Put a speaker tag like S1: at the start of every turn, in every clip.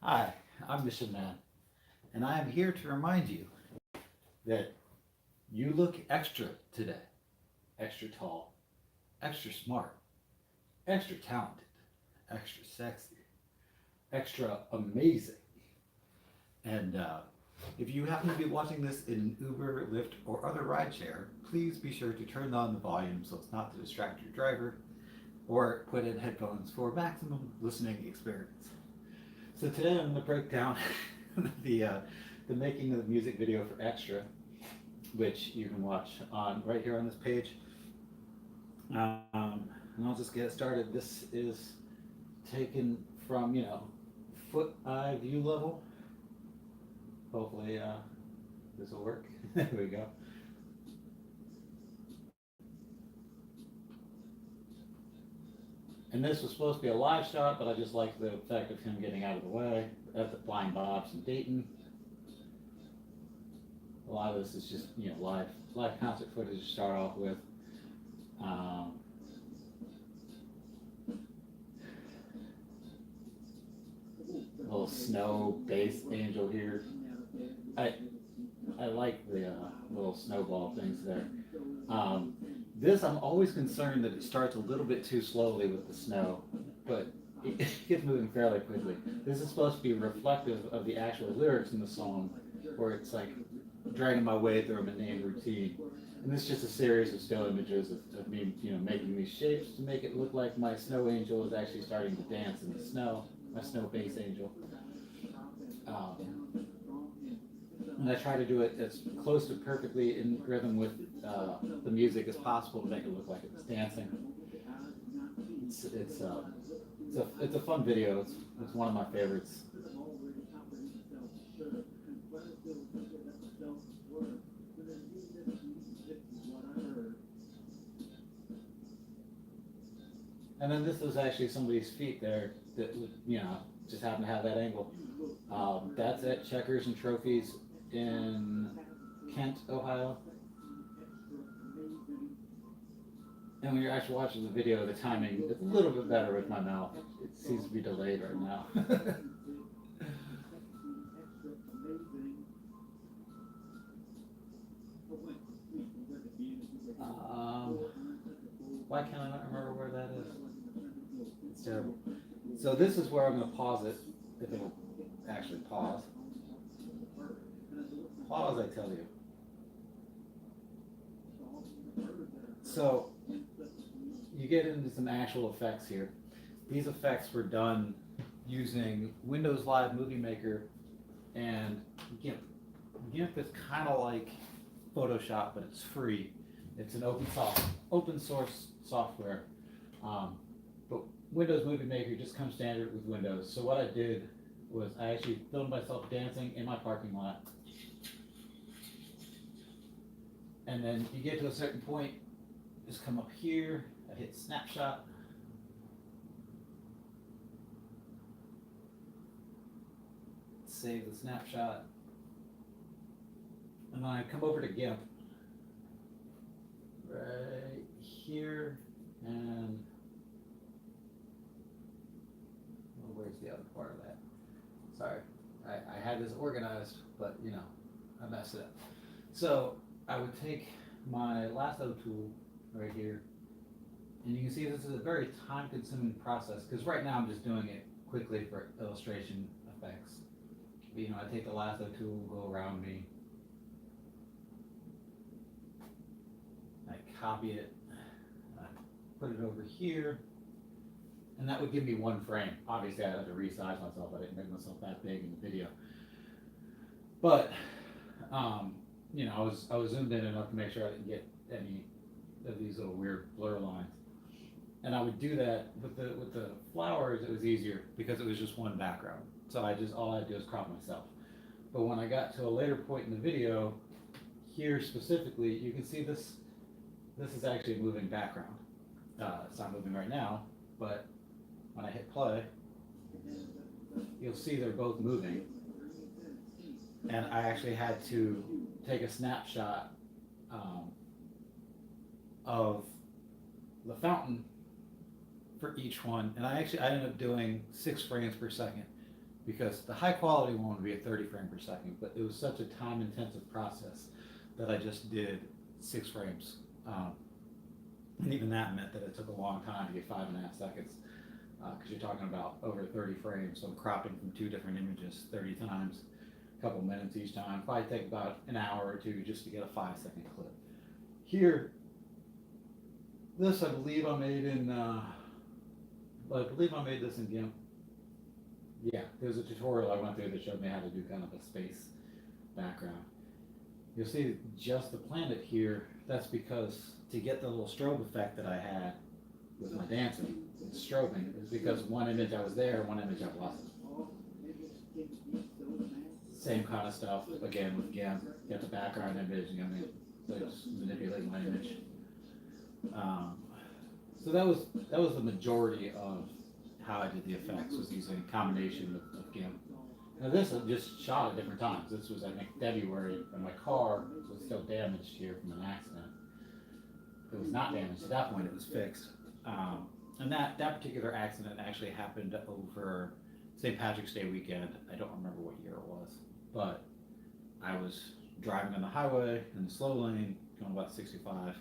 S1: Hi, I'm Mission Man, and I am here to remind you that you look extra today. Extra tall, extra smart, extra talented, extra sexy, extra amazing. And if you happen to be watching this in an Uber, Lyft, or other rideshare, please be sure to turn down the volume so it's not to distract your driver, or put in headphones for maximum listening experience. So today I'm going to break down the uh, the making of the music video for Extra, which you can watch on right here on this page. And I'll just get it started. This is taken from foot eye view level. Hopefully this will work. There we go. And this was supposed to be a live shot, but I just like the effect of him getting out of the way at the Blind Bob's in Dayton. A lot of this is just live concert footage to start off with. Um, Little snow bass angel here. I I like the little snowball things there. Um, this I'm always concerned that it starts a little bit too slowly with the snow, but it gets moving fairly quickly. This is supposed to be reflective of the actual lyrics in the song, where it's like dragging my way through a mundane routine. And this is just a series of still images of me, making these shapes to make it look like my snow angel is actually starting to dance in the snow, my snow bass angel. Um, and I try to do it as close to perfectly in rhythm with the music as possible to make it look like it's dancing. It's a fun video. It's one of my favorites. And then this was actually somebody's feet there that just happened to have that angle. That's at Checkers and Trophies in Kent, Ohio. And when you're actually watching the video, the timing is a little bit better with my mouth. It seems to be delayed right now. um, why can't I not remember where that is? It's terrible. So this is where I'm going to pause it, if it'll actually pause. Pause, I tell you. So you get into some actual effects here. These effects were done using Windows Live Movie Maker and GIMP. GIMP is kind of like Photoshop, but it's free. It's an open source software. But Windows Movie Maker just comes standard with Windows. So what I did was I actually filmed myself dancing in my parking lot. And then you get to a certain point, just come up here, I hit snapshot. Save the snapshot. And then I come over to GIMP right here, and where's the other part of that? Sorry, I had this organized, but I messed it up. So I would take my lasso tool right here, and you can see this is a very time-consuming process because right now I'm just doing it quickly for illustration effects. But, I take the lasso tool, go around me, I copy it, I put it over here, and that would give me one frame. Obviously, I had to resize myself. I didn't make myself that big in the video, but I was zoomed in enough to make sure I didn't get any of these little weird blur lines. And I would do that with the flowers. It was easier because it was just one background. So all I had to do is crop myself. But when I got to a later point in the video, here specifically, you can see this. This is actually a moving background. It's not moving right now, but when I hit play, you'll see they're both moving. And I actually had to take a snapshot of the fountain for each one, and I ended up doing 6 frames per second because the high quality one would be at 30 frame per second, but it was such a time intensive process that I just did 6 frames. And even that meant that it took a long time to get 5.5 seconds, because you're talking about over 30 frames. So I'm cropping from 2 different images 30 times, a couple minutes each time. Probably take about an hour or 2 just to get a 5-second clip. Here, this I believe I made in, I believe I made this in GIMP. Yeah, there's a tutorial I went through that showed me how to do kind of a space background. You'll see just the planet here. That's because to get the little strobe effect that I had with my dancing, strobing, is because one image I was there, one image I wasn't. Same kind of stuff again with GIMP. Get the background image, and so just manipulate my image. So that was the majority of how I did the effects, was using a combination of GIMP. Now this I just shot at different times. This was I think February, and my car was still damaged here from an accident. It was not damaged at that point; it was fixed. And that particular accident actually happened over St. Patrick's Day weekend. I don't remember what year it was, but I was driving on the highway in the slow lane, going about 65,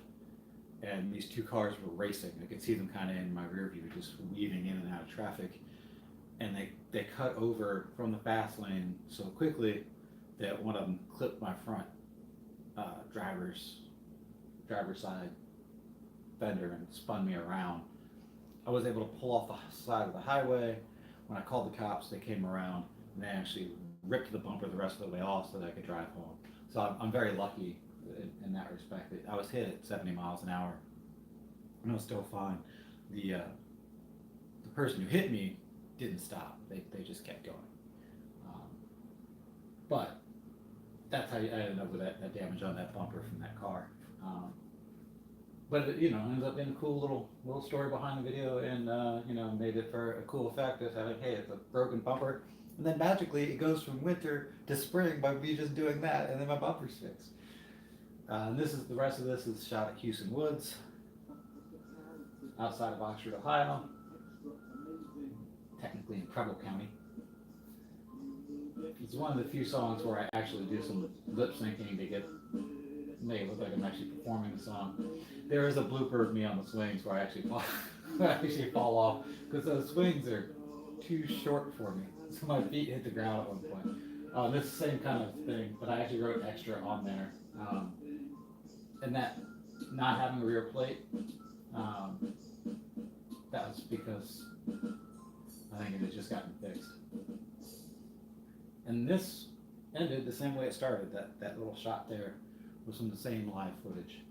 S1: and these 2 cars were racing. I could see them kind of in my rear view, just weaving in and out of traffic. And they cut over from the fast lane so quickly that one of them clipped my front driver's side fender and spun me around. I was able to pull off the side of the highway. When I called the cops, they came around and they actually ripped the bumper the rest of the way off so that I could drive home. So I'm very lucky in that respect. I was hit at 70 miles an hour, and I was still fine. The person who hit me didn't stop. They just kept going. But that's how I ended up with that damage on that bumper from that car. But it, ends up being a cool little story behind the video, and made it for a cool effect. It's like, hey, it's a broken bumper, and then magically it goes from winter to spring by me just doing that, and then my bumper's fixed. And the rest of this is shot at Houston Woods, outside of Oxford, Ohio, technically in Preble County. It's one of the few songs where I actually do some lip syncing to make it look like I'm actually performing the song. There is a blooper of me on the swings where I actually fall off, because those swings are too short for me, so my feet hit the ground at one point. This same kind of thing, but I actually wrote extra on there. And that not having a rear plate, that was because I think it had just gotten fixed. And this ended the same way it started. That little shot there was from the same live footage.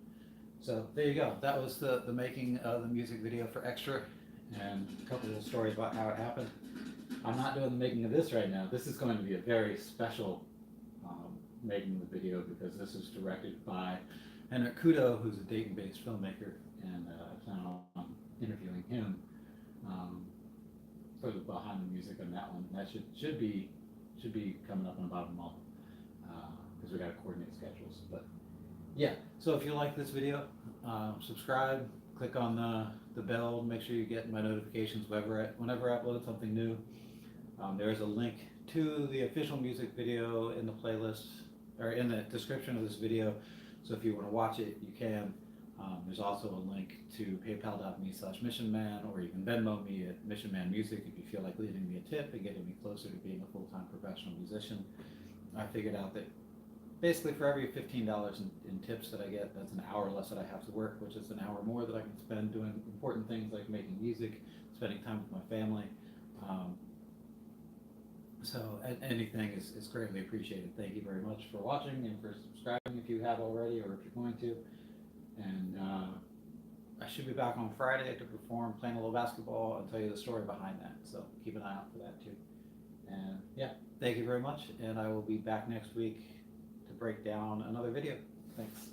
S1: So there you go. That was the making of the music video for Extra, and a couple of stories about how it happened. I'm not doing the making of this right now. This is going to be a very special making of the video, because this is directed by Henrik Kudo, who's a Dayton-based filmmaker, and I plan on interviewing him for the behind the music on that one. That should be coming up in about a month, because we got to coordinate schedules. But yeah, so if you like this video, subscribe, click on the bell, make sure you get my notifications whenever I upload something new. There is a link to the official music video in the playlist, or in the description of this video, so if you want to watch it, you can. There's also a link to paypal.me/missionman, or you can Venmo me at missionmanmusic if you feel like leaving me a tip and getting me closer to being a full-time professional musician. I figured out that basically for every $15 in tips that I get, that's an hour less that I have to work, which is an hour more that I can spend doing important things like making music, spending time with my family. So anything is greatly appreciated. Thank you very much for watching and for subscribing if you have already, or if you're going to. And I should be back on Friday to perform, playing a little basketball, and tell you the story behind that. So keep an eye out for that too. And yeah, thank you very much. And I will be back next week to break down another video. Thanks.